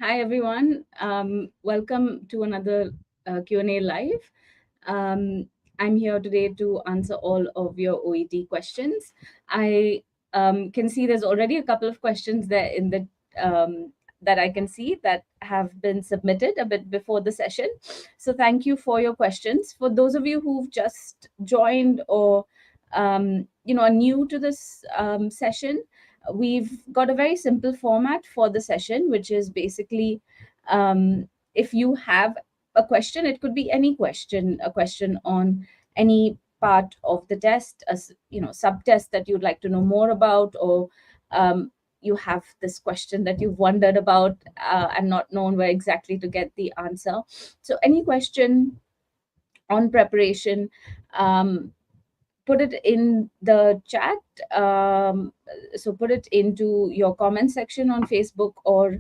Hi, everyone. Welcome to another Q&A live. Um, I'm here today to answer all of your OET questions. I can see there's already a couple of questions there in the that I can see that have been submitted a bit before the session. So thank you for your questions. For those of you who've just joined or are new to this session, we've got a very simple format for the session, which is basically if you have a question, it could be any question, a question on any part of the test, subtest that you'd like to know more about, or you have this question that you've wondered about and not known where exactly to get the answer. So any question on preparation, put it in the chat. So put it into your comment section on Facebook or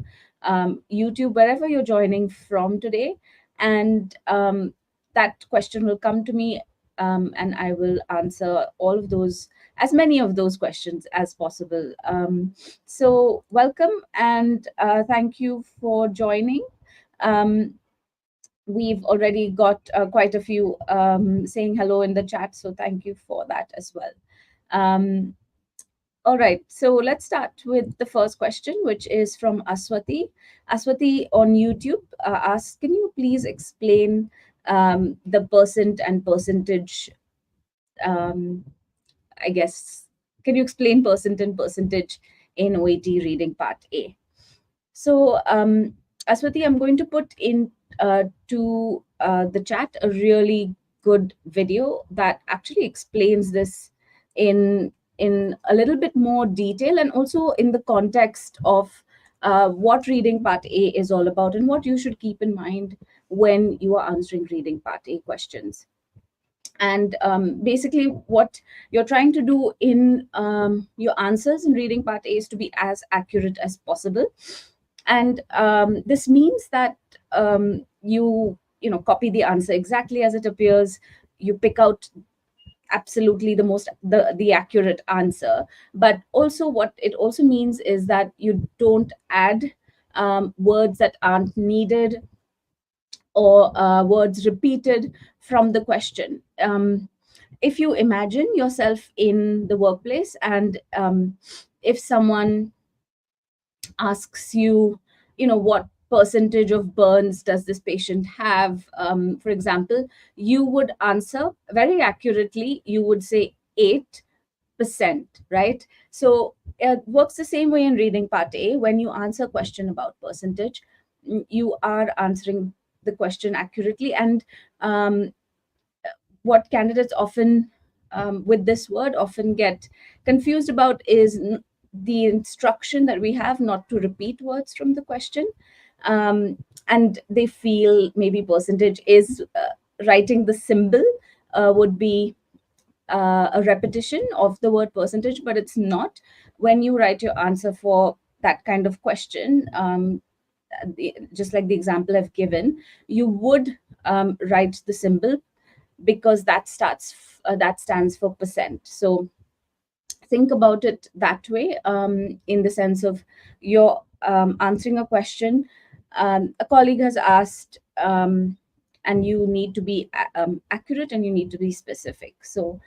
YouTube, wherever you're joining from today. And that question will come to me, and I will answer all of those, as many of those questions as possible. So welcome, and thank you for joining. We've already got quite a few saying hello in the chat, so thank you for that as well. Um, all right, so let's start with the first question, which is from Aswati. Aswati on YouTube asks, can you please explain the percent and percentage? Um, I guess, can you explain percent and percentage in OET reading part A? So, Aswati, I'm going to put in to the chat a really good video that actually explains this in a little bit more detail, and also in the context of what reading part A is all about and what you should keep in mind when you are answering reading part A questions. And basically, what you're trying to do in your answers in reading part A is to be as accurate as possible. And this means that you copy the answer exactly as it appears. You pick out absolutely the accurate answer. But also, what it also means is that you don't add words that aren't needed, or words repeated from the question. If you imagine yourself in the workplace, and if someone asks you, what percentage of burns does this patient have, for example, you would answer very accurately. You would say 8%, right? So it works the same way in reading part A. When you answer a question about percentage, you are answering the question accurately. And what candidates often, with this word, often get confused about is the instruction that we have not to repeat words from the question. And they feel maybe percentage is writing the symbol would be a repetition of the word percentage, but it's not. When you write your answer for that kind of question, just like the example I've given, you would write the symbol, because that stands for percent. So think about it that way, in the sense of you're answering a question. A colleague has asked, and you need to be accurate, and you need to be specific. So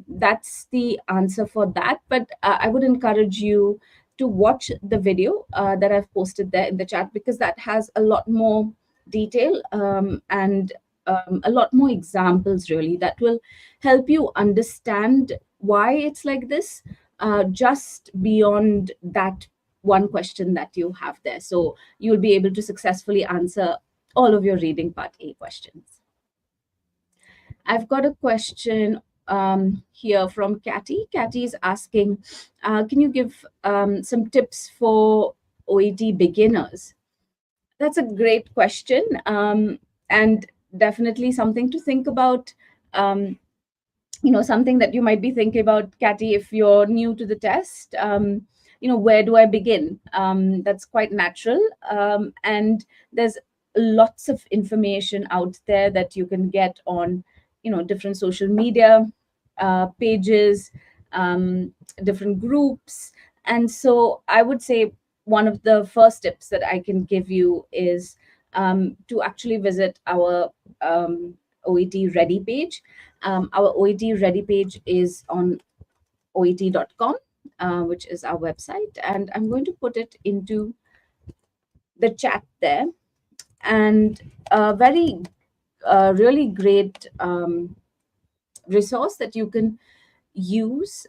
that's the answer for that. But I would encourage you to watch the video that I've posted there in the chat, because that has a lot more detail, and a lot more examples, really, that will help you understand why it's like this, just beyond that one question that you have there. So you'll be able to successfully answer all of your reading part A questions. I've got a question here from Catty. Catty is asking, can you give some tips for OET beginners? That's a great question, and definitely something to think about. Something that you might be thinking about, Catty, if you're new to the test. Where do I begin? That's quite natural, and there's lots of information out there that you can get on different social media pages, different groups. And so I would say one of the first tips that I can give you is to actually visit our OET Ready page. Our OET Ready page is on oet.com, which is our website, and I'm going to put it into the chat there. And a very really great resource that you can use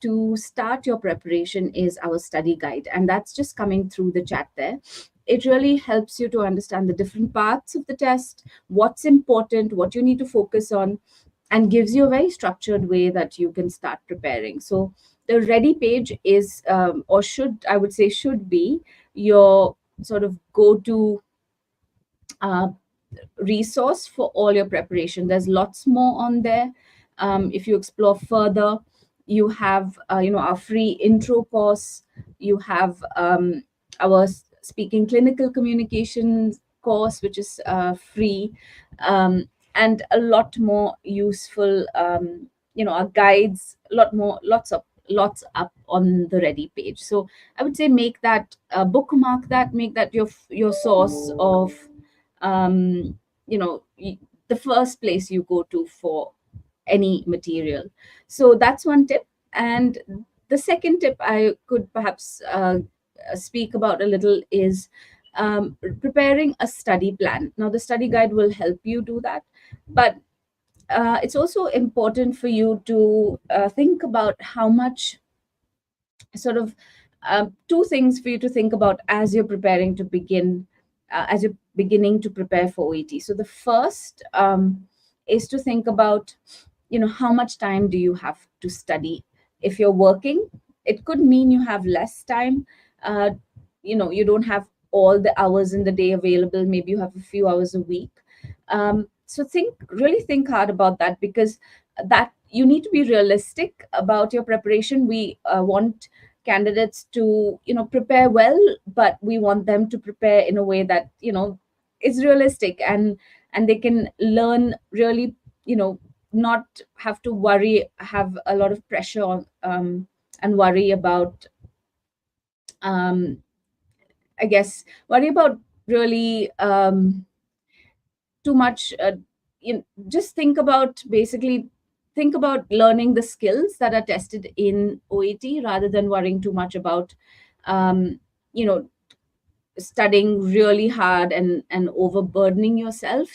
to start your preparation is our study guide, and that's just coming through the chat there. It really helps you to understand the different parts of the test, what's important, what you need to focus on, and gives you a very structured way that you can start preparing. So the ready page is or should, I would say, should be your sort of go to uh, resource for all your preparation. There's lots more on there. If you explore further, you have our free intro course. You have our speaking clinical communications course, which is free, and a lot more useful. Our guides, a lot more, lots up on the ready page. So I would say make that bookmark that, make that your source of um, you know y- the first place you go to for any material. So that's one tip. And the second tip I could perhaps speak about a little is preparing a study plan. Now the study guide will help you do that, but it's also important for you to think about how much sort of two things for you to think about as you're preparing to begin, as you're beginning to prepare for OET. So the first is to think about, how much time do you have to study? If you're working, it could mean you have less time. Uh, you don't have all the hours in the day available. Maybe you have a few hours a week. So really think hard about that, because that you need to be realistic about your preparation. We want candidates to prepare well, but we want them to prepare in a way that is realistic, and they can learn really, not have to have a lot of pressure on, and worry about, um, I guess, worry about really too much. Just think about learning the skills that are tested in OET, rather than worrying too much about um, you know studying really hard and overburdening yourself.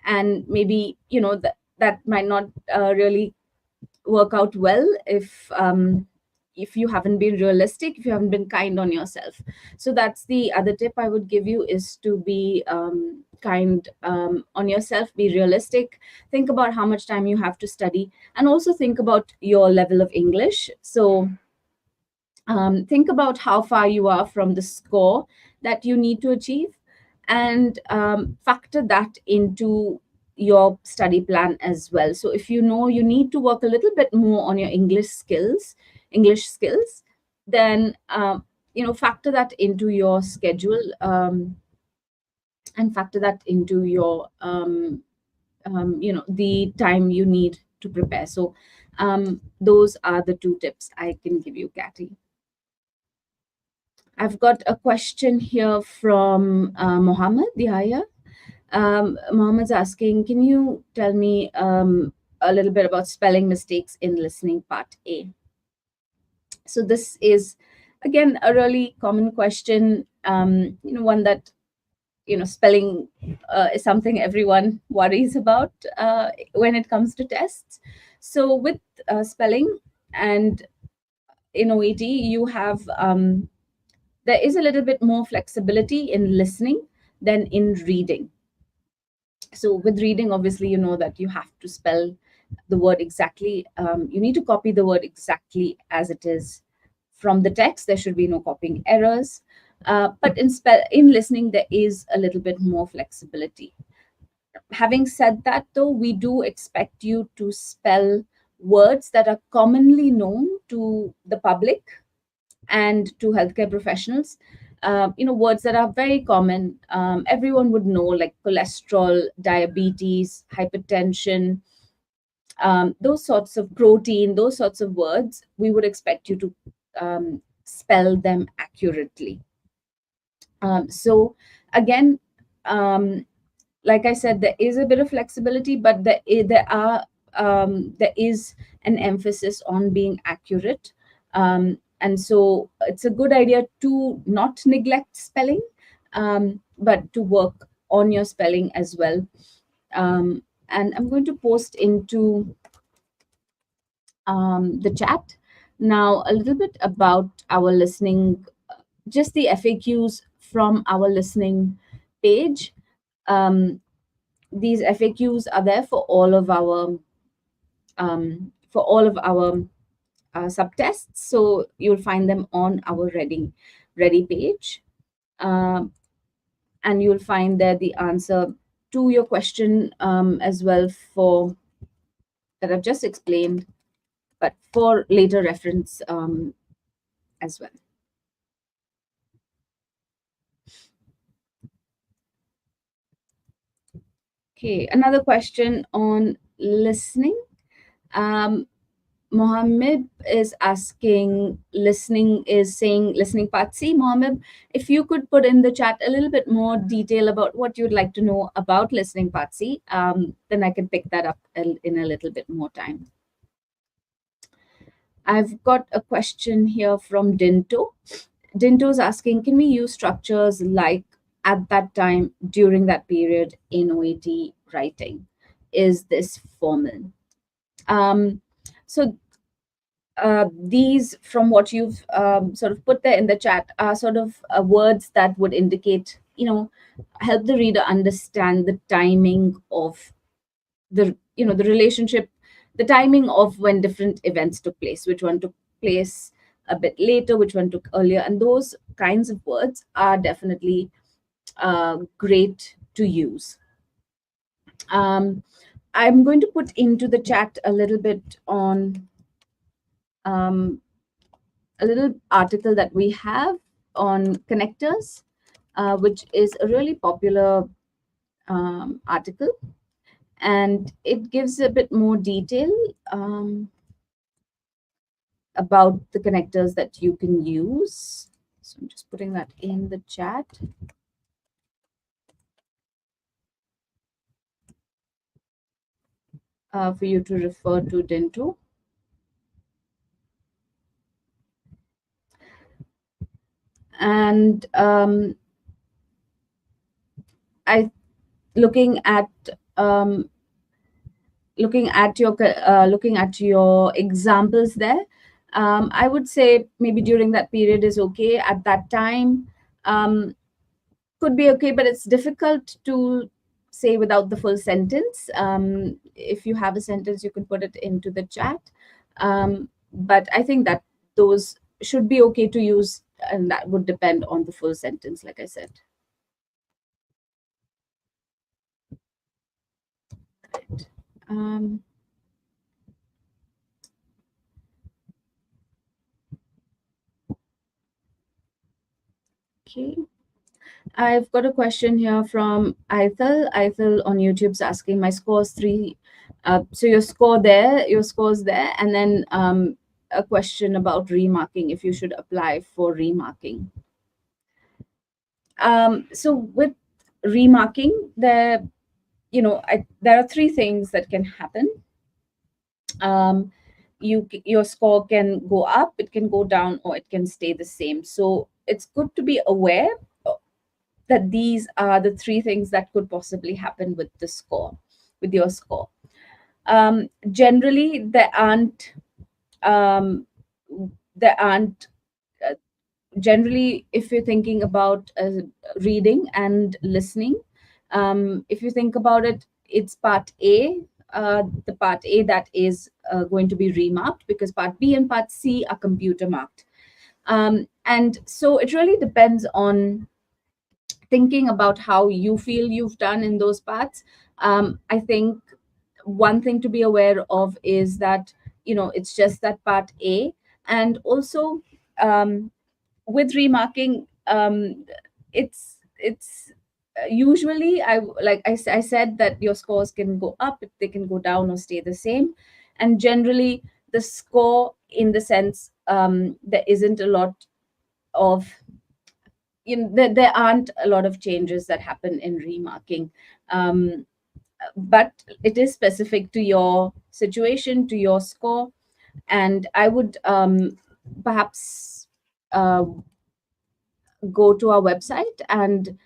And maybe that might not really work out well if you haven't been realistic, if you haven't been kind on yourself. So that's the other tip I would give you, is to be kind on yourself, be realistic, think about how much time you have to study, and also think about your level of English. So think about how far you are from the score that you need to achieve, and factor that into your study plan as well. So if you know you need to work a little bit more on your English skills, then factor that into your schedule, and factor that into your the time you need to prepare. So those are the two tips I can give you, Kathy. I've got a question here from Mohammed Dihaya. Mohammed's asking, can you tell me a little bit about spelling mistakes in listening part A? So this is, again, a really common question, one that, spelling is something everyone worries about when it comes to tests. So with spelling and in OET, you have there is a little bit more flexibility in listening than in reading. So with reading, obviously, you know that you have to spell the word exactly. You need to copy the word exactly as it is from the text. There should be no copying errors. But in listening, there is a little bit more flexibility. Having said that, though, we do expect you to spell words that are commonly known to the public and to healthcare professionals. Words that are very common. Everyone would know, like cholesterol, diabetes, hypertension, those sorts of protein, those sorts of words. We would expect you to spell them accurately. So again, um, like I said, there is a bit of flexibility, but there is an emphasis on being accurate. And so it's a good idea to not neglect spelling, but to work on your spelling as well. And I'm going to post into the chat now a little bit about our listening, just the FAQs from our listening page. Um, these FAQs are there for all of our subtests. So you'll find them on our ready page, um, and you'll find there the answer to your question, as well, for that I've just explained, but for later reference, as well. Okay, another question on listening. Um, Mohammed is asking, listening part C. Mohammed, if you could put in the chat a little bit more detail about what you'd like to know about listening part C, then I can pick that up in a little bit more time. I've got a question here from Dinto. Dinto's asking, can we use structures like at that time, during that period in OET writing? Is this formal? Um, so these, from what you've sort of put there in the chat, are sort of words that would indicate, help the reader understand the timing of the relationship, the timing of when different events took place, which one took place a bit later, which one took earlier. And those kinds of words are definitely great to use. I'm going to put into the chat a little bit on a little article that we have on connectors, which is a really popular article, and it gives a bit more detail about the connectors that you can use. So I'm just putting that in the chat. For you to refer to, Dinto. And looking at your examples there, I would say maybe during that period is okay. At that time, could be okay, but it's difficult to say without the full sentence. If you have a sentence, you can put it into the chat. But I think that those should be okay to use, and that would depend on the full sentence, like I said. Right. Okay. I've got a question here from Aithal. Aithal on YouTube's asking, my score's 3. So your score's there, and then a question about remarking, if you should apply for remarking. So with remarking, there are 3 things that can happen. Your score can go up, it can go down, or it can stay the same. So it's good to be aware that these are the 3 things that could possibly happen with your score. Generally, generally, if you're thinking about reading and listening, if you think about it, it's part A, the part A that is going to be remarked, because part B and part C are computer marked. And so it really depends on thinking about how you feel you've done in those parts. I think one thing to be aware of is that it's just that part A, and also with remarking, it's usually, I said, that your scores can go up, they can go down, or stay the same. And generally, the score, in the sense, there isn't a lot of, there aren't a lot of changes that happen in remarking, um, but it is specific to your situation, to your score. And I would perhaps uh, go to our website and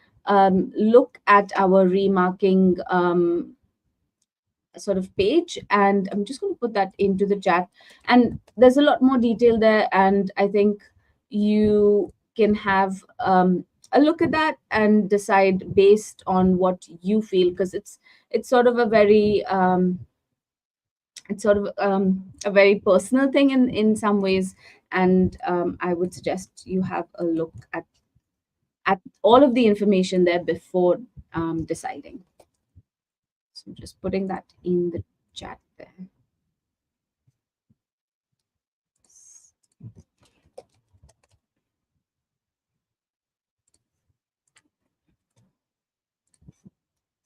look at our remarking sort of page, and I'm just going to put that into the chat. And there's a lot more detail there, and I think you can have a look at that and decide based on what you feel, because it's sort of a very a very personal thing in some ways. And I would suggest you have a look at all of the information there before deciding. So just putting that in the chat there.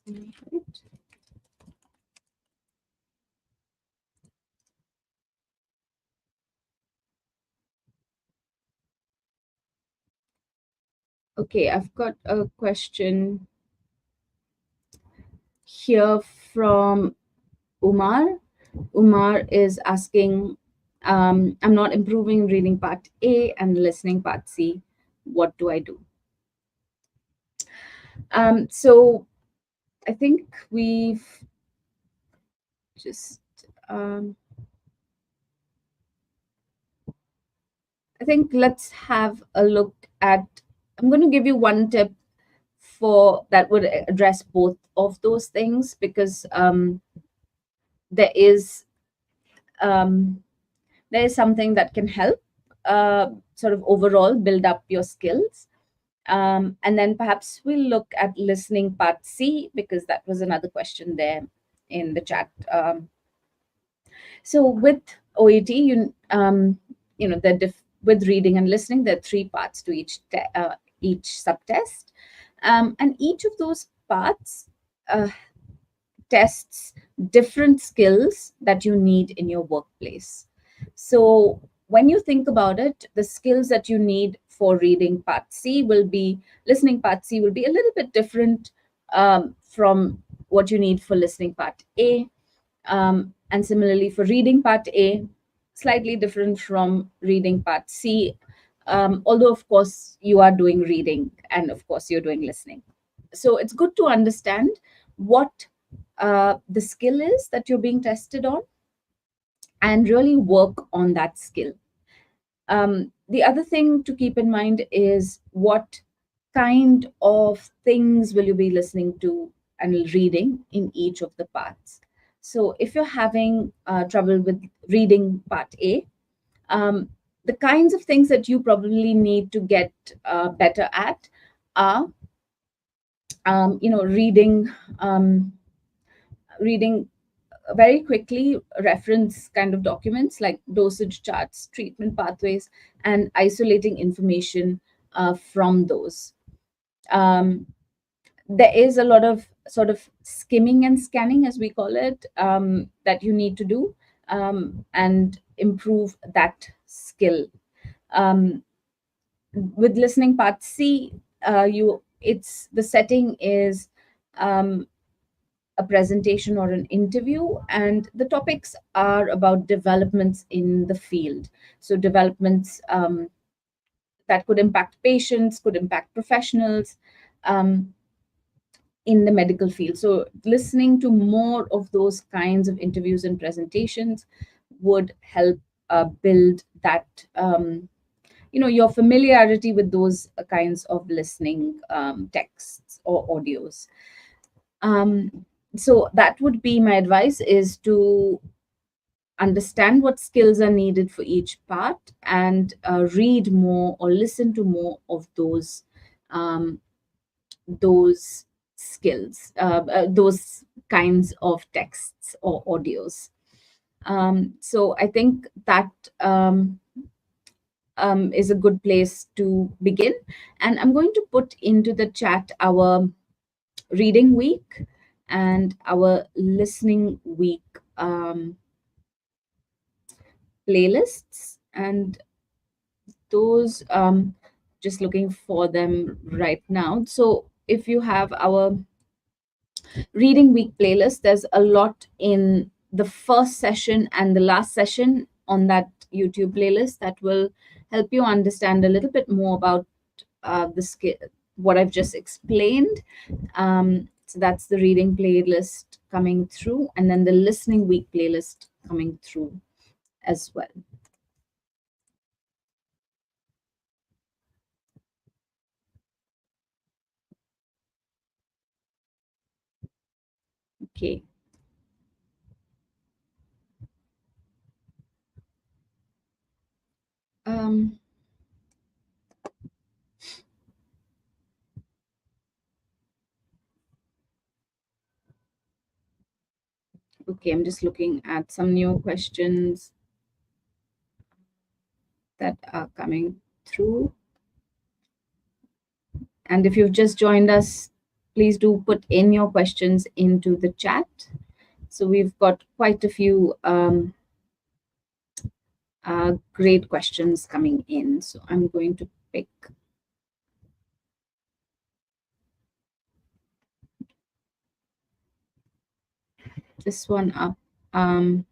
Right. Okay, I've got a question here from Umar. Umar is asking, I'm not improving reading part A and listening part C. What do I do? So I think we've just, um, I think let's have a look at, I'm going to give you one tip for that would address both of those things, because there is um, there is something that can help sort of overall build up your skills. And then perhaps we'll look at listening part C, because that was another question there in the chat. So with OET, with reading and listening, there are three parts to each subtest, and each of those parts uh, tests different skills that you need in your workplace. So when you think about it, the skills that you need for reading part C will be, listening part C will be a little bit different from what you need for listening part A. And similarly for reading part A, slightly different from reading part C. Although, of course, you are doing reading and, of course, you're doing listening. So it's good to understand what the skill is that you're being tested on, and really work on that skill. The other thing to keep in mind is what kind of things will you be listening to and reading in each of the parts. So if you're having trouble with reading part A, the kinds of things that you probably need to get better at are, um, reading very quickly reference kind of documents like dosage charts, treatment pathways, and isolating information from those. Um, there is a lot of sort of skimming and scanning, as we call it, that you need to do and improve that skill. Um, with listening part C, the setting is um, a presentation or an interview, and the topics are about developments in the field. So developments that could impact patients, could impact professionals um, in the medical field. So listening to more of those kinds of interviews and presentations would help build that your familiarity with those kinds of listening texts or audios. So that would be my advice, is to understand what skills are needed for each part, and read more or listen to more of those skills, those kinds of texts or audios. So I think that is a good place to begin. And I'm going to put into the chat our reading week and our listening week playlists, and those just looking for them right now. So if you have our reading week playlist, there's a lot in the first session and the last session on that YouTube playlist that will help you understand a little bit more about the skill, what I've just explained. So that's the reading playlist coming through, and then the listening week playlist coming through as well. Okay. Um, okay, I'm just looking at some new questions that are coming through. And if you've just joined us, please do put in your questions into the chat. So we've got quite a few great questions coming in. So I'm going to pick this one up. Um,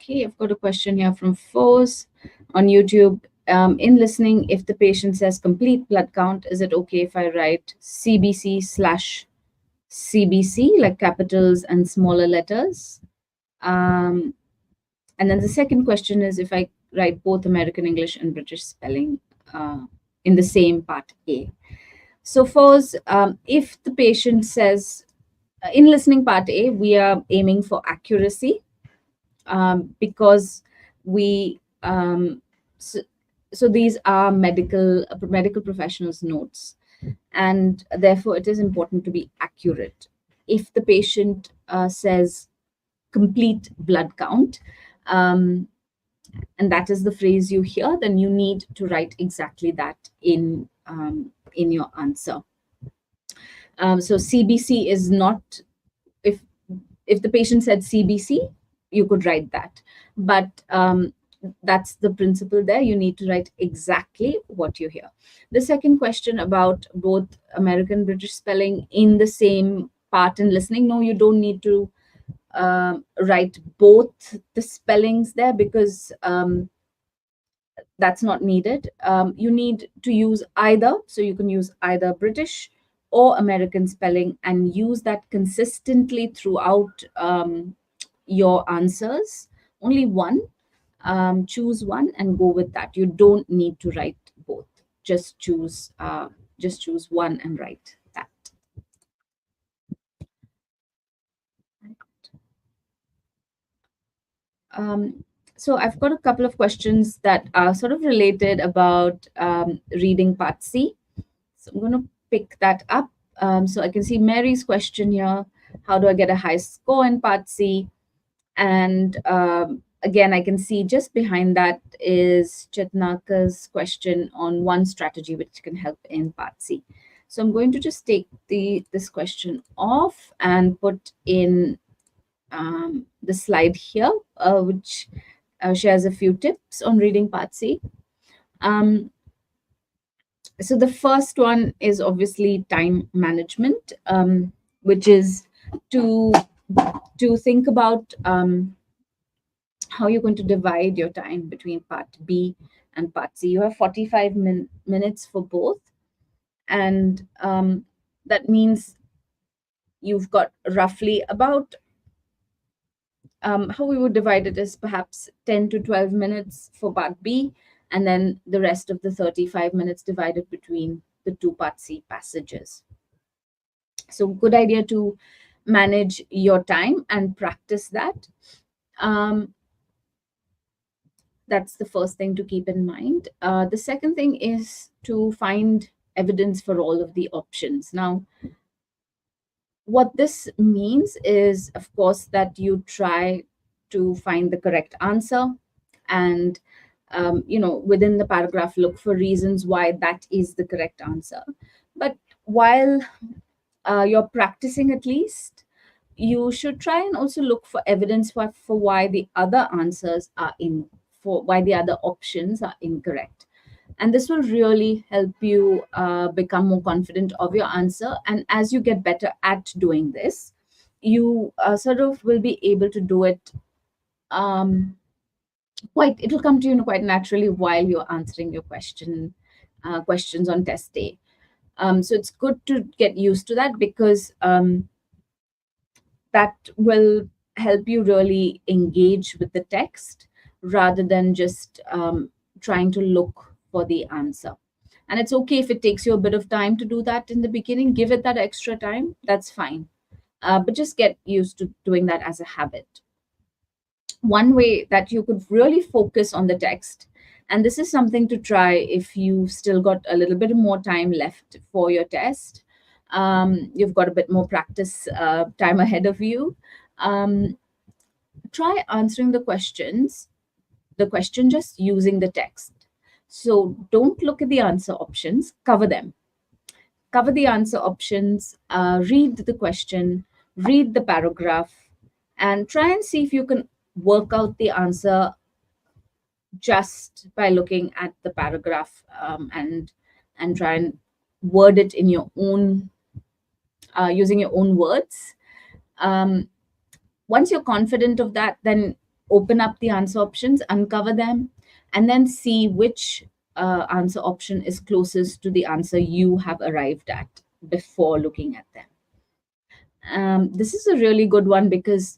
okay, I've got a question here from Foes on YouTube. In listening, if the patient says complete blood count, is it okay if I write CBC/CBC, like capitals and smaller letters? Um, and then the second question is if I write both American English and British spelling in the same part A. So, first, if the patient says, in listening part A, we are aiming for accuracy because we, so, so these are medical professionals' notes, and therefore it is important to be accurate. If the patient says complete blood count, and that is the phrase you hear, then you need to write exactly that in your answer. So CBC is not, if if the patient said CBC, you could write that, but that's the principle there. You need to write exactly what you hear. The second question about both American British spelling in the same part in listening, no, you don't need to write both the spellings there because that's not needed. You need to use either, so you can use either British or American spelling and use that consistently throughout your answers. Only one, choose one and go with that. You don't need to write both. Just choose one and write that. So I've got a couple of questions that are sort of related about reading part C. So I'm going to pick that up. So I can see Mary's question here. How do I get a high score in part C? And again, I can see just behind that is Chetnaka's question on one strategy which can help in part C. So I'm going to just take this question off and put in the slide here, which shares a few tips on reading part C. So the first one is obviously time management, which is to think about how you're going to divide your time between part B and part C. You have 45 minutes for both, and that means you've got roughly about how we would divide it is perhaps 10 to 12 minutes for part B, and then the rest of the 35 minutes divided between the two part C passages. So good idea to manage your time and practice that. That's the first thing to keep in mind. The second thing is to find evidence for all of the options. Now, what this means is, of course, that you try to find the correct answer and within the paragraph look for reasons why that is the correct answer. But while you're practicing, at least you should try and also look for evidence for why the other answers are in for why the other options are incorrect. And this will really help you become more confident of your answer. And as you get better at doing this, you sort of will be able to do it um, quite, it will come to you quite naturally while you're answering your questions on test day. So it's good to get used to that, because that will help you really engage with the text rather than just trying to look for the answer. And it's okay if it takes you a bit of time to do that in the beginning. Give it that extra time, that's fine. But just get used to doing that as a habit. One way that you could really focus on the text, and this is something to try if you've still got a little bit more time left for your test, you've got a bit more practice time ahead of you, um, try answering the question just using the text. So don't look at the answer options, cover the answer options, read the question, read the paragraph, and try and see if you can work out the answer just by looking at the paragraph, and try and word it in your own using your own words. Um, Once you're confident of that, then open up the answer options, uncover them, and then see which answer option is closest to the answer you have arrived at before looking at them. This is a really good one because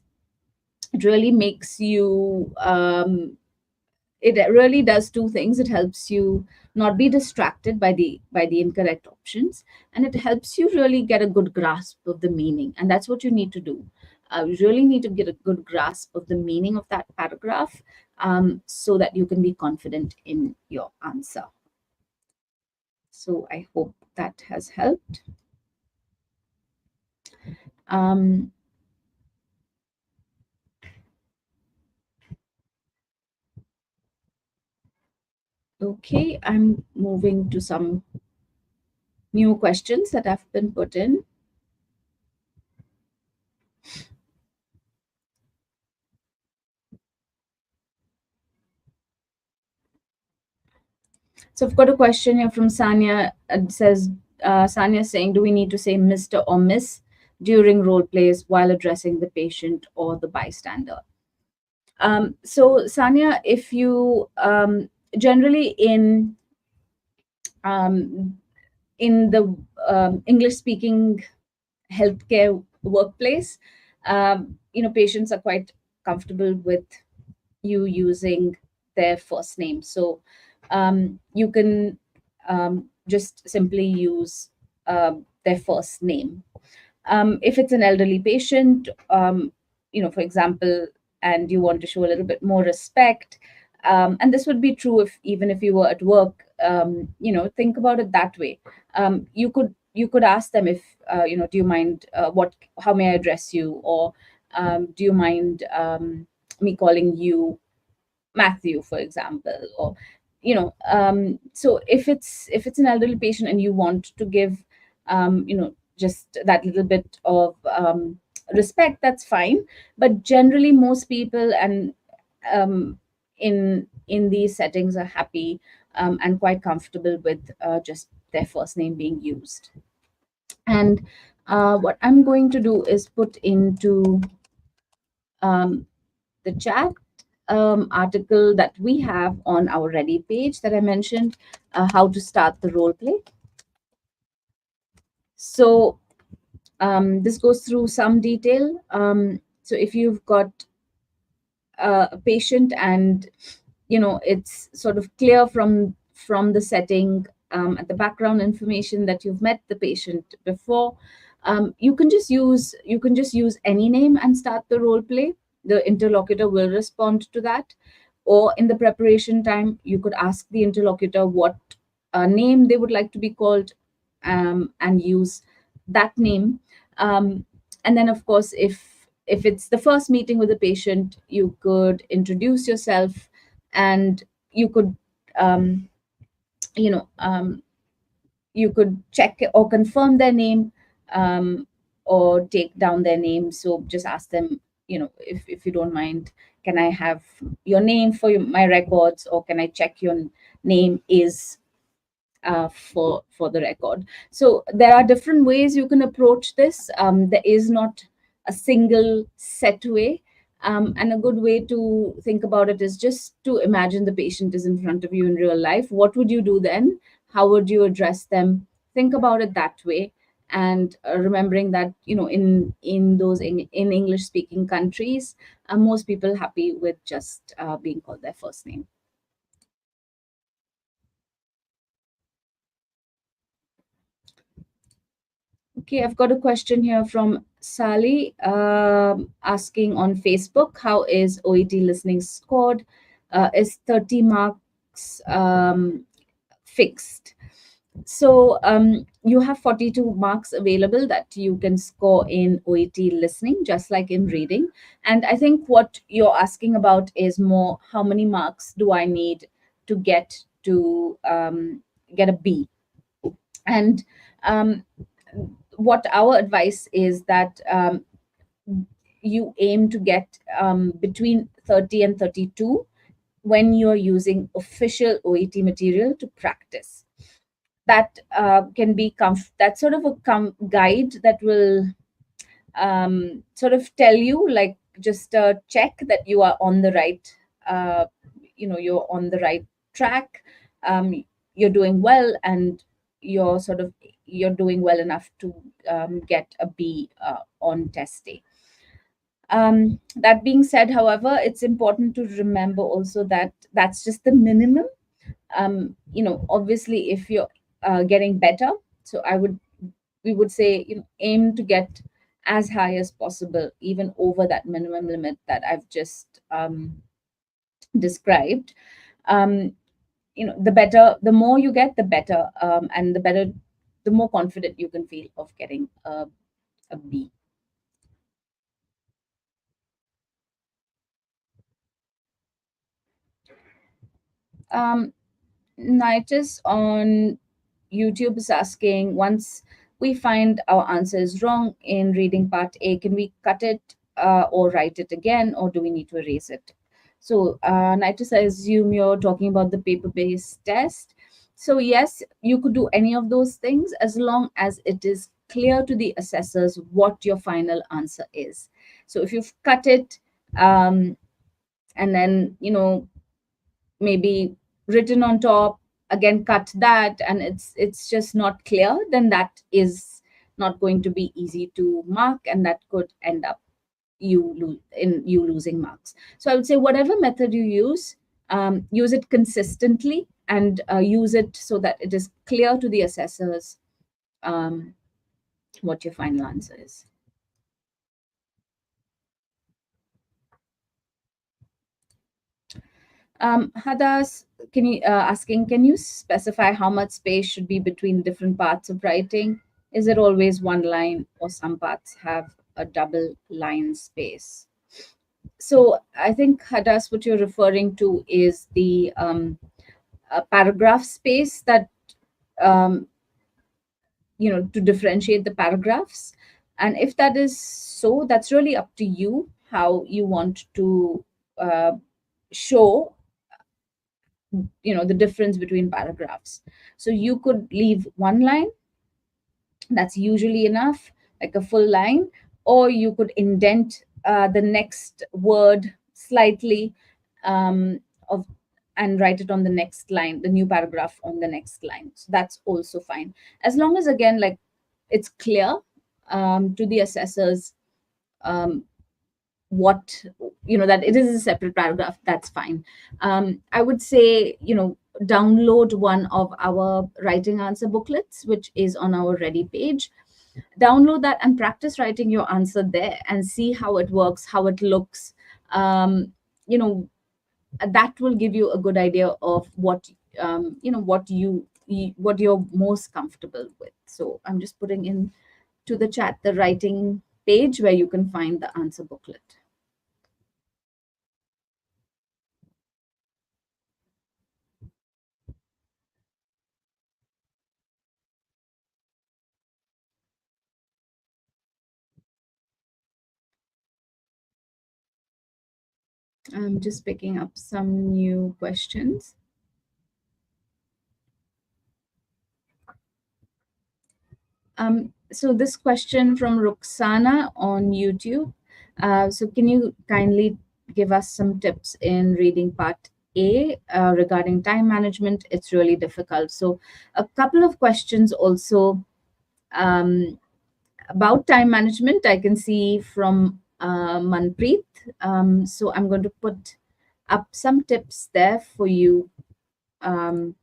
it really makes you it really does two things. It helps you not be distracted by the incorrect options, and it helps you really get a good grasp of the meaning. And that's what you need to do. You really need to get a good grasp of the meaning of that paragraph, so that you can be confident in your answer. So I hope that has helped. um, okay, I'm moving to some new questions that have been put in. So I've got a question here from Sanya. It says, Sanya saying, do we need to say Mr. or Miss during role plays while addressing the patient or the bystander? So Sanya, if you generally um, in the English speaking healthcare workplace, patients are quite comfortable with you using their first name. So you can just simply use their first name. If it's an elderly patient, for example, and you want to show a little bit more respect, and this would be true if even if you were at work, think about it that way. You could ask them if do you mind how may I address you, or do you mind me calling you Matthew, for example, or so if it's an elderly patient and you want to give just that little bit of respect, that's fine. But generally, most people and in these settings are happy and quite comfortable with just their first name being used. And what I'm going to do is put into um, the chat article that we have on our Ready page that I mentioned, how to start the role play. So this goes through some detail. So if you've got a patient and it's sort of clear from the setting and the background information that you've met the patient before, you can just use any name and start the role play. The interlocutor will respond to that. Or in the preparation time, you could ask the interlocutor what name they would like to be called, and use that name. And then, of course, if it's the first meeting with the patient, you could introduce yourself, and you could um, you know um, you could check or confirm their name, um, or take down their name. So just ask them, if you don't mind, can I have your name for my records, or can I check your name is for the record. So there are different ways you can approach this. There is not a single set way. And a good way to think about it is just to imagine the patient is in front of you in real life. What would you do then? How would you address them? Think about it that way. And remembering that, in those in English speaking countries, most people happy with just being called their first name. Okay, I've got a question here from Sally, asking on Facebook, how is OET listening scored? Is 30 marks fixed? So you have 42 marks available that you can score in OET listening, just like in reading. And I think what you're asking about is more, how many marks do I need to get a B? And um, what our advice is that you aim to get between 30 and 32 when you're using official OET material to practice. That can be that sort of a guide that will sort of tell you, like, just check that you are on the right, uh, you're on the right track. You're doing well, and you're doing well enough to get a B on test day. That being said, however, it's important to remember also that that's just the minimum. Obviously, if you're getting better, so we would say, aim to get as high as possible, even over that minimum limit that I've just described. um, the better, the more you get, the better, and the more confident you can feel of getting a B. um, Nitis on YouTube is asking, once we find our answer is wrong in reading part A, can we cut it or write it again, or do we need to erase it? So, Nitis, I assume you're talking about the paper based test. So, yes, you could do any of those things as long as it is clear to the assessors what your final answer is. So, if you've cut it, and then, maybe written on top, again cut that, and it's just not clear, then that is not going to be easy to mark, and that could end up you losing marks. So I would say, whatever method you use it consistently, and use it so that it is clear to the assessors um, what your final answer is. Hadas, can you specify how much space should be between different parts of writing? Is it always one line, or some parts have a double line space? So I think, Hadas, what you're referring to is the paragraph space, that um, to differentiate the paragraphs. And if that is so, that's really up to you how you want to uh, show the difference between paragraphs. So you could leave one line, that's usually enough, like a full line, or you could indent the next word slightly, um, of and write it on the next line, the new paragraph on the next line. So that's also fine, as long as, again, like, it's clear to the assessors, um, what that it is a separate paragraph. That's fine. I would say, download one of our writing answer booklets, which is on our ready page. Download that and practice writing your answer there, and see how it works, how it looks. um, you know that will give you a good idea of what you're most comfortable with. So I'm just putting in to the chat the writing page where you can find the answer booklet. I'm just picking up some new questions. So this question from Ruxana on YouTube. So can you kindly give us some tips in reading part A regarding time management? It's really difficult. So a couple of questions also um, about time management I can see from Manpreet. So I'm going to put up some tips there for you, um,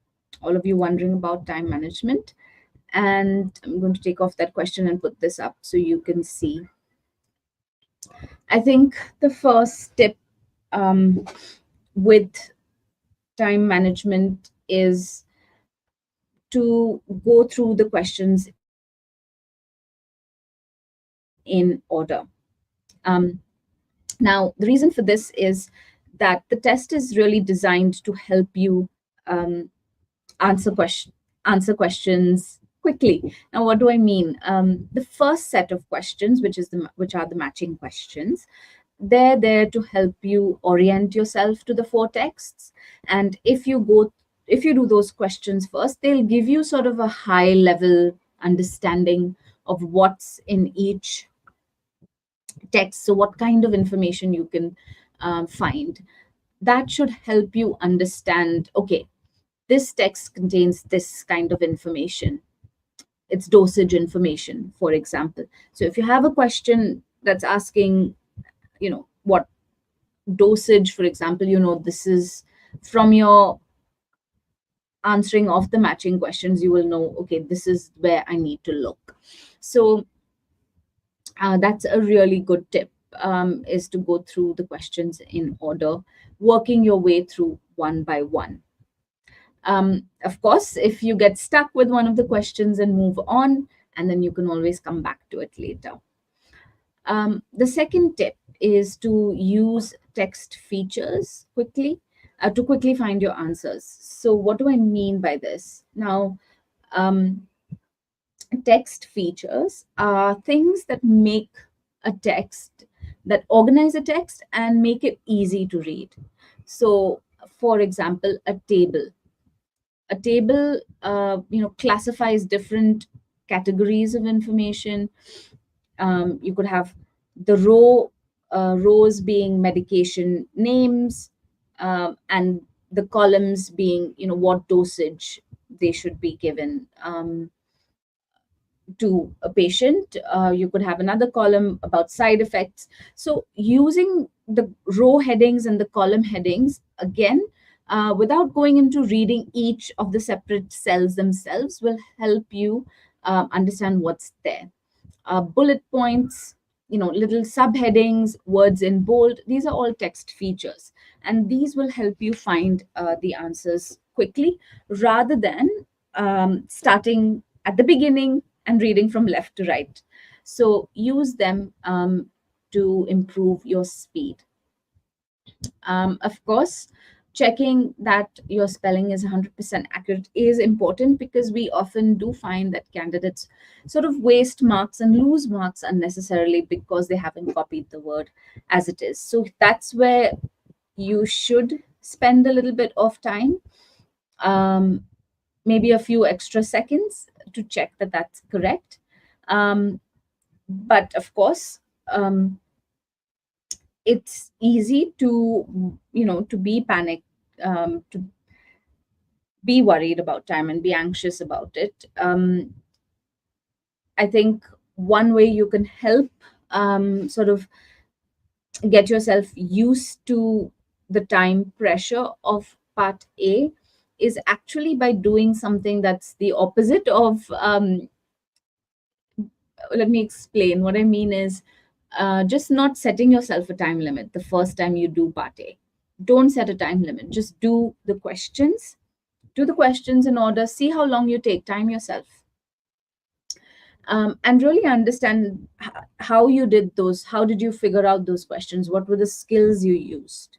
all of you wondering about time management. And I'm going to take off that question and put this up so you can see. I think the first tip um, with time management is to go through the questions in order. Um, Now, the reason for this is that the test is really designed to help you um, answer question answer questions quickly. Now, what do I mean? The first set of questions, which are the matching questions, they're there to help you orient yourself to the four texts. And if you do those questions first, they'll give you sort of a high level understanding of what's in each text, so what kind of information you can find. That should help you understand, okay, this text contains this kind of information. It's dosage information, for example. So if you have a question that's asking, what dosage, for example, this is from your answering of the matching questions, you will know, okay, this is where I need to look. So that's a really good tip, is to go through the questions in order, working your way through one by one. Of course, if you get stuck with one of the questions and move on, and then you can always come back to it later. The second tip is to use text features to quickly find your answers. So, what do I mean by this? Now, um, text features are things that make a text, that organize a text and make it easy to read. So, for example, a table classifies different categories of information. You could have the rows being medication names, and the columns being, what dosage they should be given to a patient. You could have another column about side effects. So, using the row headings and the column headings, again, without going into reading each of the separate cells themselves, will help you understand what's there. Bullet points, little subheadings, words in bold, these are all text features. And these will help you find the answers quickly, rather than starting at the beginning and reading from left to right. So use them to improve your speed. Of course, checking that your spelling is 100% accurate is important, because we often do find that candidates sort of waste marks and lose marks unnecessarily because they haven't copied the word as it is. So that's where you should spend a little bit of time, um, maybe a few extra seconds to check that that's correct. But of course, it's easy to be panicked, to be worried about time and be anxious about it. I think one way you can help sort of get yourself used to the time pressure of part A is actually by doing something that's the opposite of, let me explain. What I mean is, just not setting yourself a time limit the first time you do part A. Don't set a time limit. Just do the questions. Do the questions in order. See how long you take. Time yourself. And really understand how you did those. How did you figure out those questions? What were the skills you used?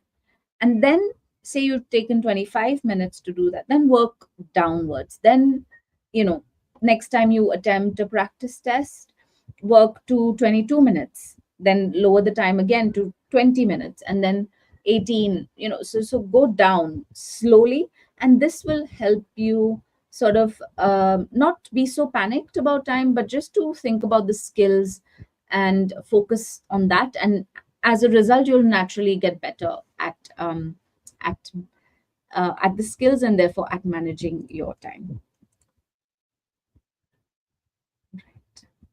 And then, say you've taken 25 minutes to do that, then work downwards. Then, you know, next time you attempt a practice test, work to 22 minutes, then lower the time again to 20 minutes, and then 18, so go down slowly, and this will help you sort of not be so panicked about time, but just to think about the skills and focus on that. And as a result, you'll naturally get better at at the skills, and therefore at managing your time.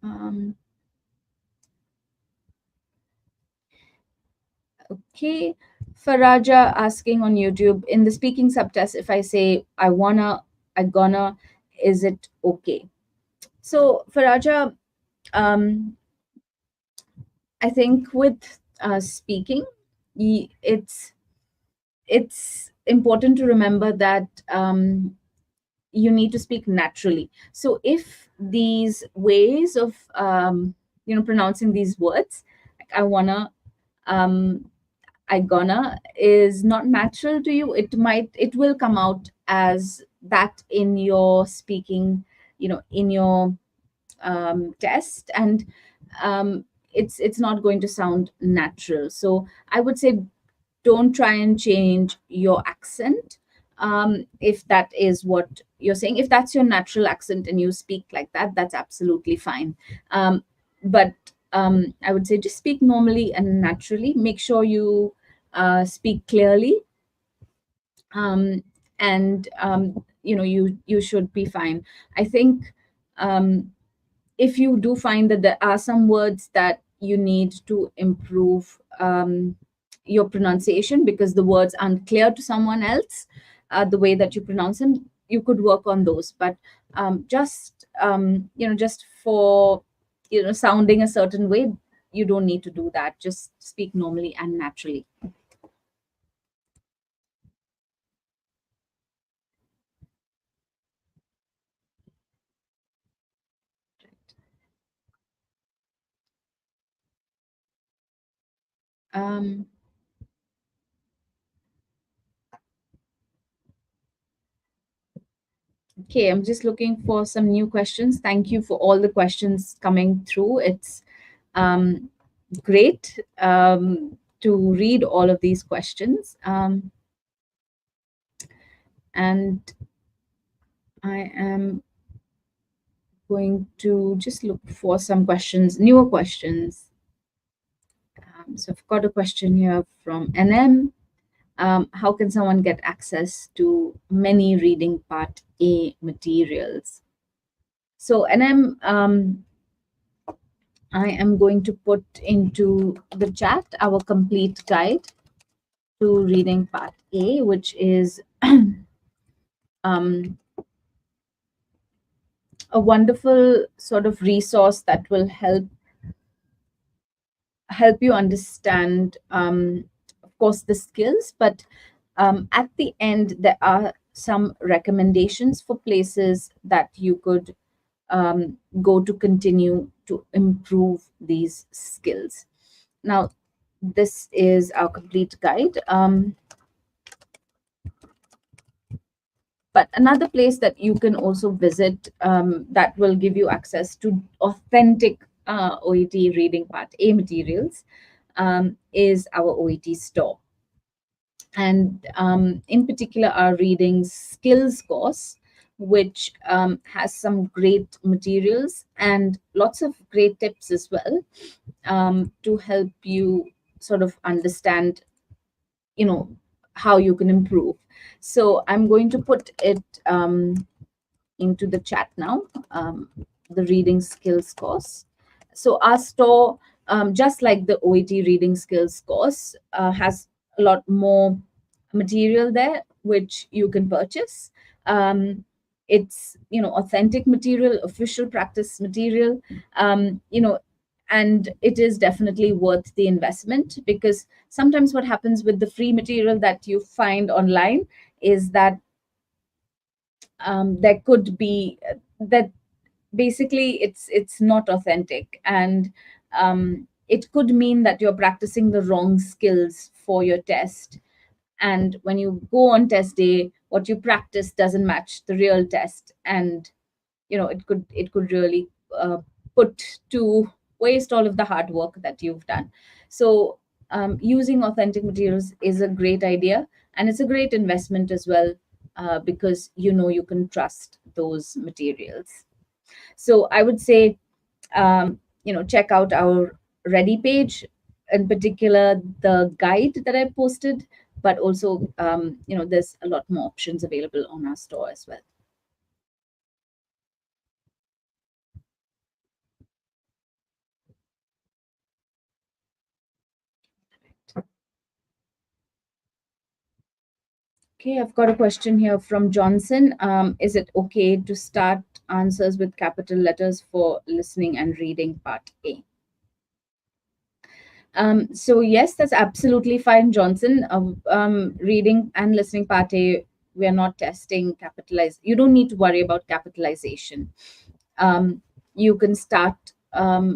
um, okay. Faraja asking on YouTube, in the speaking subtest, if I say I wanna, I gonna, is it okay? So Faraja, um, I think with speaking, it's important to remember that you need to speak naturally. So if these ways of pronouncing these words, like I wanna, um, I gonna, is not natural to you, it will come out as that in your speaking, in your test, and um, it's not going to sound natural. So I would say don't try and change your accent. If that is what you're saying, if that's your natural accent and you speak like that, that's absolutely fine. But I would say just speak normally and naturally. Make sure you speak clearly, um, and you should be fine. I think if you do find that there are some words that you need to improve your pronunciation because the words aren't clear to someone else, the way that you pronounce them, you could work on those. But just for sounding a certain way, you don't need to do that. Just speak normally and naturally. um, okay, I'm just looking for some new questions. Thank you for all the questions coming through. It's um, great to read all of these questions. And I am going to just look for some questions, newer questions. So I've got a question here from NM. How can someone get access to many reading part A materials? So NM, I am going to put into the chat our complete guide to reading part A, which is um, a wonderful sort of resource that will help you understand, of course, the skills, but at the end there are some recommendations for places that you could go to continue to improve these skills. Now, this is our complete guide. But another place that you can also visit, that will give you access to authentic OET reading part A materials, is our OET store. And in particular, our reading skills course, which has some great materials and lots of great tips as well, to help you sort of understand you know how you can improve. So I'm going to put it into the chat now, the reading skills course. So our store, just like the OET reading skills course, has a lot more material there which you can purchase. It's authentic material, official practice material, and it is definitely worth the investment, because sometimes what happens with the free material that you find online is that there could be that basically it's not authentic, and it could mean that you're practicing the wrong skills for your test, and when you go on test day, what you practice doesn't match the real test, and it could really put to waste all of the hard work that you've done. So using authentic materials is a great idea, and it's a great investment as well, because you can trust those materials. So I would say, check out our Ready page, in particular the guide that I posted, but also, there's a lot more options available on our store as well. Okay, I've got a question here from Johnson. Is it okay to start answers with capital letters for listening and reading part A? So yes, that's absolutely fine, Johnson. Reading and listening part A, we are not testing capitalize. You don't need to worry about capitalization. You can start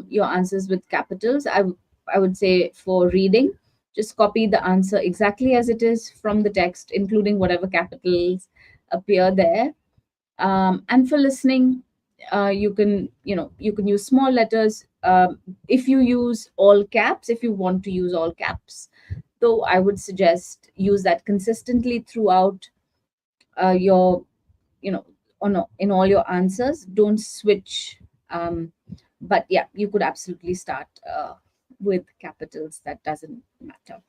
your answers with capitals. I would say for reading, just copy the answer exactly as it is from the text, including whatever capitals appear there. And for listening, you can use small letters. If you use all caps, if you want to use all caps, though I would suggest use that consistently throughout your you know in all your answers. Don't switch. But yeah, you could absolutely start with capitals. That doesn't matter.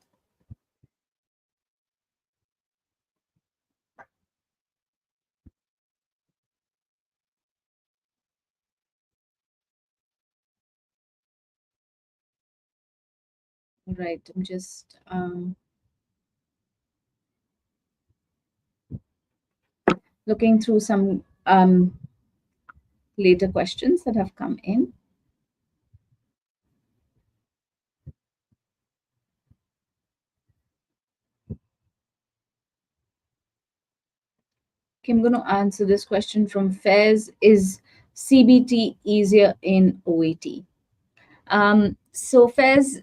Right, I'm just looking through some later questions that have come in. Okay, I'm going to answer this question from Fairs. Is CBT easier in OAT? So Fairs,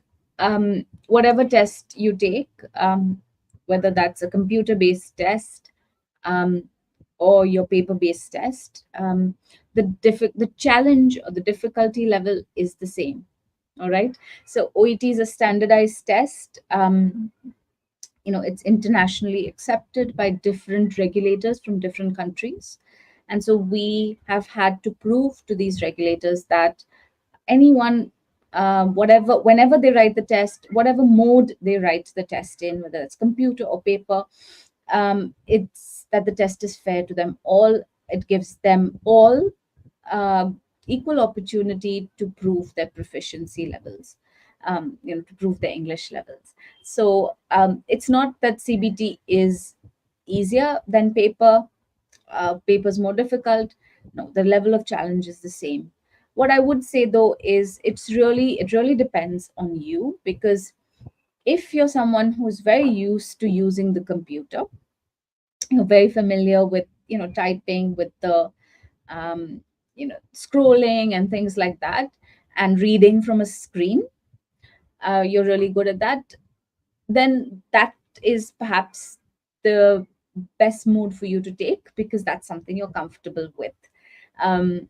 whatever test you take, whether that's a computer-based test, um, or your paper-based test, the challenge or the difficulty level is the same. All right. So OET is a standardized test. It's internationally accepted by different regulators from different countries, and so we have had to prove to these regulators that anyone, whatever whenever they write the test, whatever mode they write the test in, whether it's computer or paper, it's that the test is fair to them all. It gives them all equal opportunity to prove their proficiency levels, to prove their English levels. So it's not that CBT is easier than paper. Paper's more difficult. No, the level of challenge is the same. What I would say though is it really depends on you, because if you're someone who's very used to using the computer, you're very familiar with typing, with the scrolling and things like that, and reading from a screen, you're really good at that, then that is perhaps the best mode for you to take, because that's something you're comfortable with. um,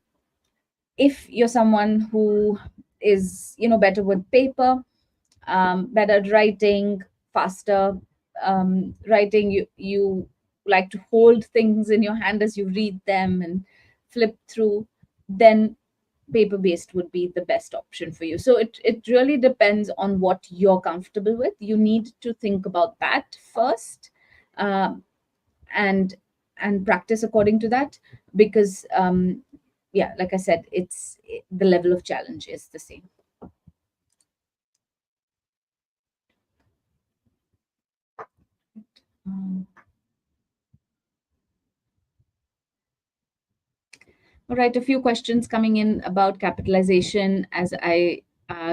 if you're someone who is better with paper, better at writing, faster writing, you like to hold things in your hand as you read them and flip through, then paper based would be the best option for you. So it really depends on what you're comfortable with. You need to think about that first, um, and practice according to that, because yeah, like I said, the level of challenge is the same. Um, all right, a few questions coming in about capitalization. As I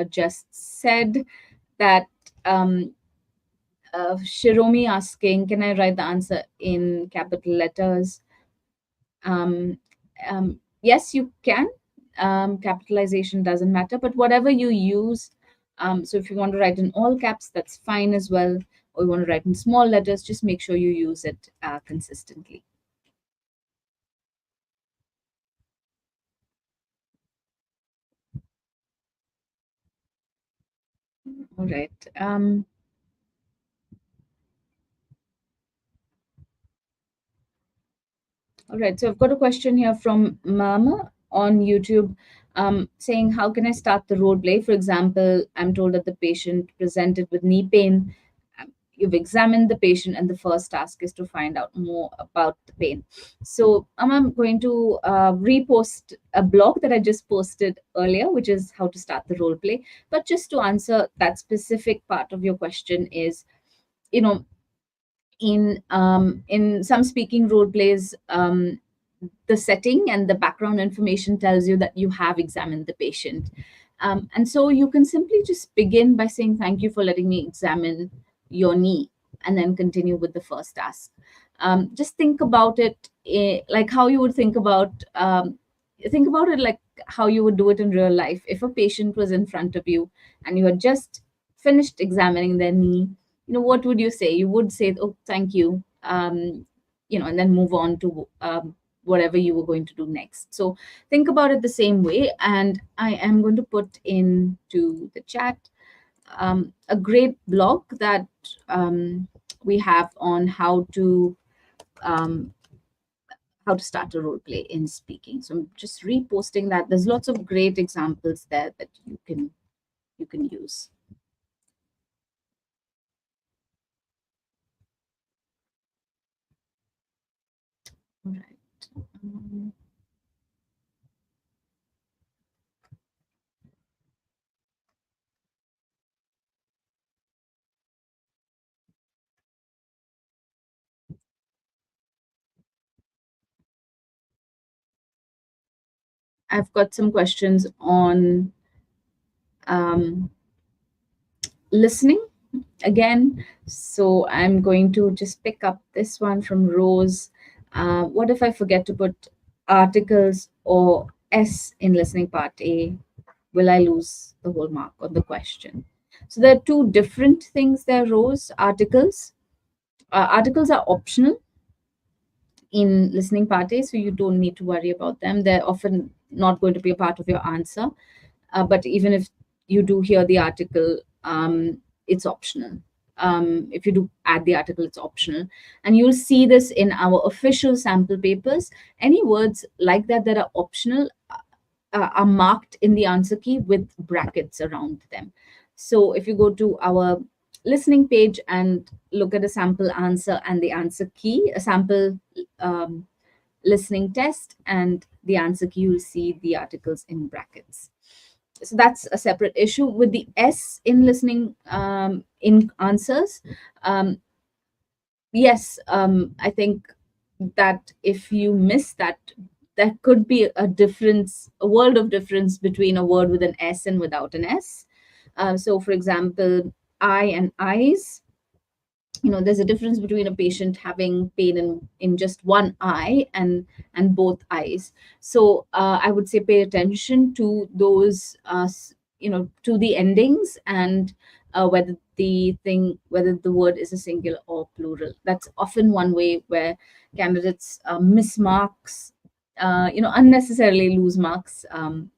just said, that um, Shiromi asking, can I write the answer in capital letters? Um, yes, you can. Capitalization doesn't matter, but whatever you use. So if you want to write in all caps, that's fine as well. Or you want to write in small letters, just make sure you use it consistently. All right. All right, so I've got a question here from Mama on YouTube, saying, how can I start the role play? For example, I'm told that the patient presented with knee pain. You've examined the patient, and the first task is to find out more about the pain. So, I'm going to repost a blog that I just posted earlier, which is how to start the role play. But just to answer that specific part of your question, is, you know, in some speaking role plays, the setting and the background information tells you that you have examined the patient. And so you can simply just begin by saying, thank you for letting me examine your knee, and then continue with the first task. Just think about it, like how you would think about it like how you would do it in real life. If a patient was in front of you and you had just finished examining their knee, what would you say? You would say, oh, thank you, and then move on to whatever you were going to do next. So think about it the same way. And I am going to put into the chat a great blog that we have on um, how to start a role play in speaking. So I'm just reposting that. There's lots of great examples there that you can use. All right. I've got some questions on um, listening again. So I'm going to just pick up this one from Rose. What if I forget to put articles or S in listening part A? Will I lose the whole mark on the question? So there are two different things there, Rose. Articles are optional in listening part A, so you don't need to worry about them. They're often not going to be a part of your answer. But even if you do hear the article, it's optional. If you do add the article, it's optional. And you'll see this in our official sample papers. Any words like that are optional are marked in the answer key with brackets around them. So if you go to our listening page and look at a sample answer and the answer key, a sample um, listening test and the answer key, you'll see the articles in brackets. So that's a separate issue. With the S in listening, in answers, yes, I think that if you miss that, there could be a difference, a world of difference between a word with an S and without an S. So for example, I and eyes, there's a difference between a patient having pain in just one eye and both eyes. So I would say pay attention to those, to the endings, and whether the word is a singular or plural. That's often one way where candidates miss marks, unnecessarily lose marks,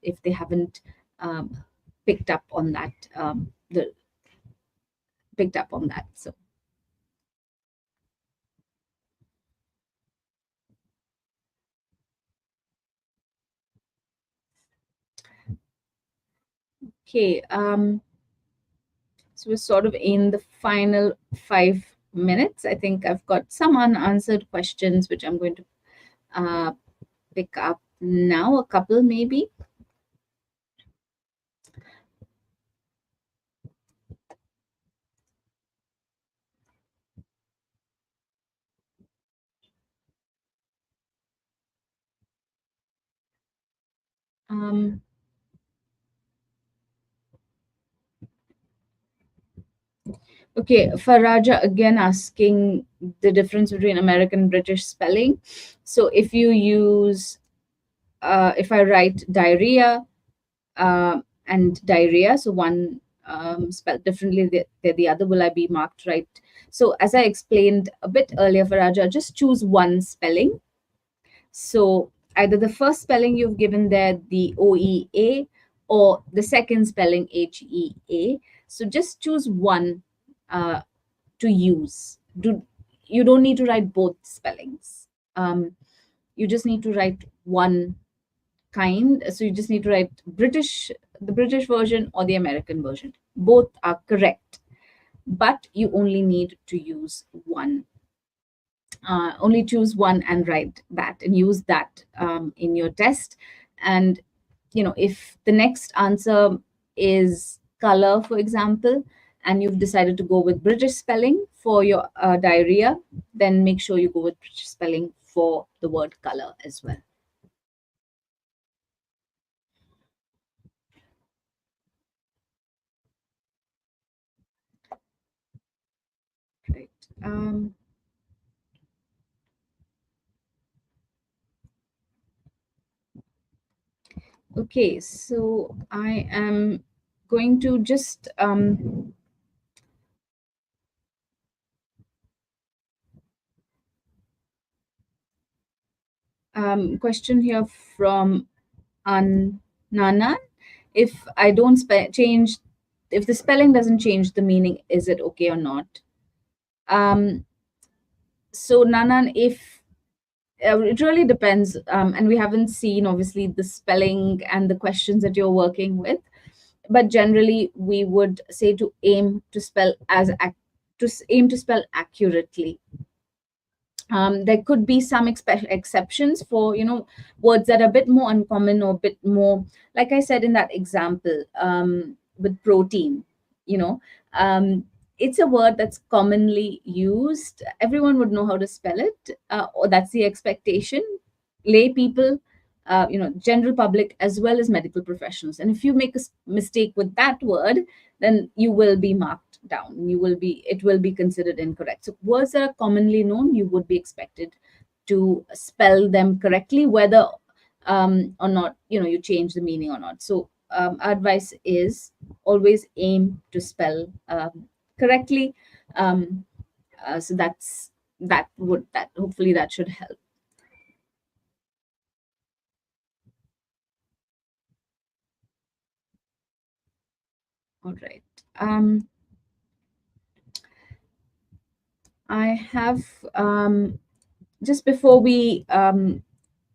if they haven't um, picked up on that the picked up on that. So okay. So we're sort of in the final 5 minutes. I think I've got some unanswered questions, which I'm going to uh, pick up now, a couple maybe. Um, okay, Faraja again asking the difference between American and British spelling. So if I write diarrhea and diarrhea, so one spelled differently than the other, will I be marked right? So as I explained a bit earlier, Faraja, just choose one spelling. So either the first spelling you've given there, the OEA, or the second spelling HEA. So just choose one uh, to use. You don't need to write both spellings. You just need to write one kind. So you just need to write the British version or the American version. Both are correct, but you only need to use one. Only choose one and write that and use that in your test. And if the next answer is color, for example, and you've decided to go with British spelling for your diarrhea, then make sure you go with British spelling for the word color as well. Right. Okay, so I am going to just question here from Nanan. If I don't change, if the spelling doesn't change the meaning, is it okay or not? Um, so Nanan, if it really depends, and we haven't seen obviously the spelling and the questions that you're working with, but generally we would say to aim to spell aim to spell accurately. There could be some exceptions for words that are a bit more uncommon or a bit more, like I said in that example, with protein. you know um, it's a word that's commonly used. Everyone would know how to spell it, or that's the expectation. Lay people, general public as well as medical professionals, and if you make a mistake with that word, then you will be marked down. It will be considered incorrect. So words that are commonly known, you would be expected to spell them correctly, whether or not you change the meaning or not. So our advice is always aim to spell correctly. So that hopefully that should help. All right. I have, just before we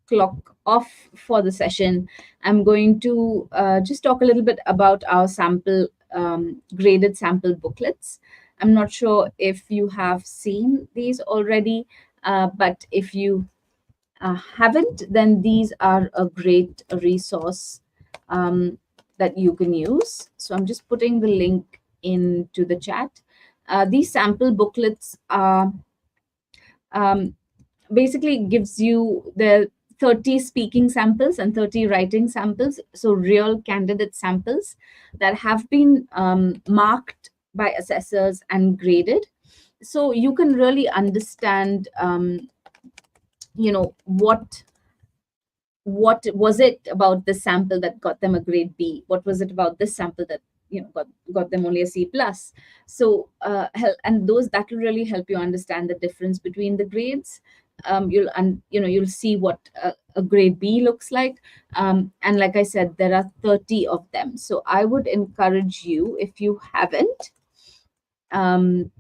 clock off for the session, I'm going to just talk a little bit about our graded sample booklets. I'm not sure if you have seen these already, but if you haven't, then these are a great resource that you can use. So I'm just putting the link into the chat. These sample booklets are um, basically gives you the 30 speaking samples and 30 writing samples, so real candidate samples that have been marked by assessors and graded, so you can really understand what was it about this sample that got them a grade B? What was it about this sample that got them only a C plus? So and those that will really help you understand the difference between the grades. You'll see what a grade B looks like, and like I said, there are 30 of them. So I would encourage you, if you haven't, um,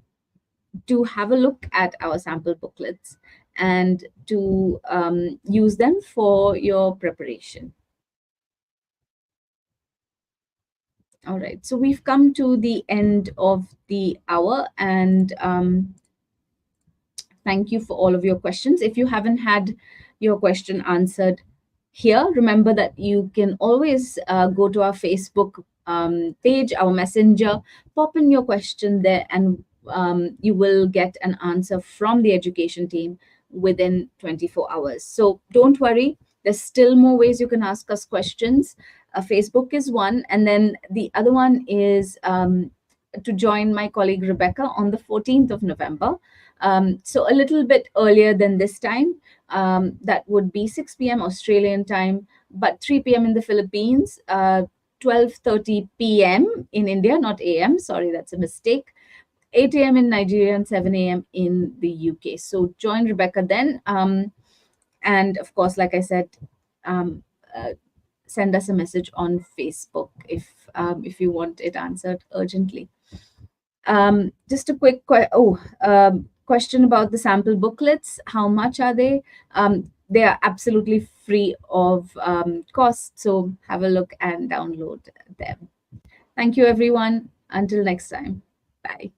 to have a look at our sample booklets and to use them for your preparation. All right, so we've come to the end of the hour, and thank you for all of your questions. If you haven't had your question answered here, remember that you can always go to our Facebook page, our messenger, pop in your question there, and you will get an answer from the education team within 24 hours. So don't worry, there's still more ways you can ask us questions. Facebook is one, and then the other one is to join my colleague Rebecca on the 14th of November. So a little bit earlier than this time. That would be 6 p.m. Australian time, but 3 p.m. in the Philippines, 12:30 p.m. in India, not a.m. Sorry, that's a mistake. 8 a.m. in Nigeria and 7 a.m. in the UK. So join Rebecca then. And of course, like I said, um, uh, send us a message on Facebook if you want it answered urgently. Just a quick question about the sample booklets. How much are they? They are absolutely free of cost, so have a look and download them. Thank you, everyone. Until next time. Bye.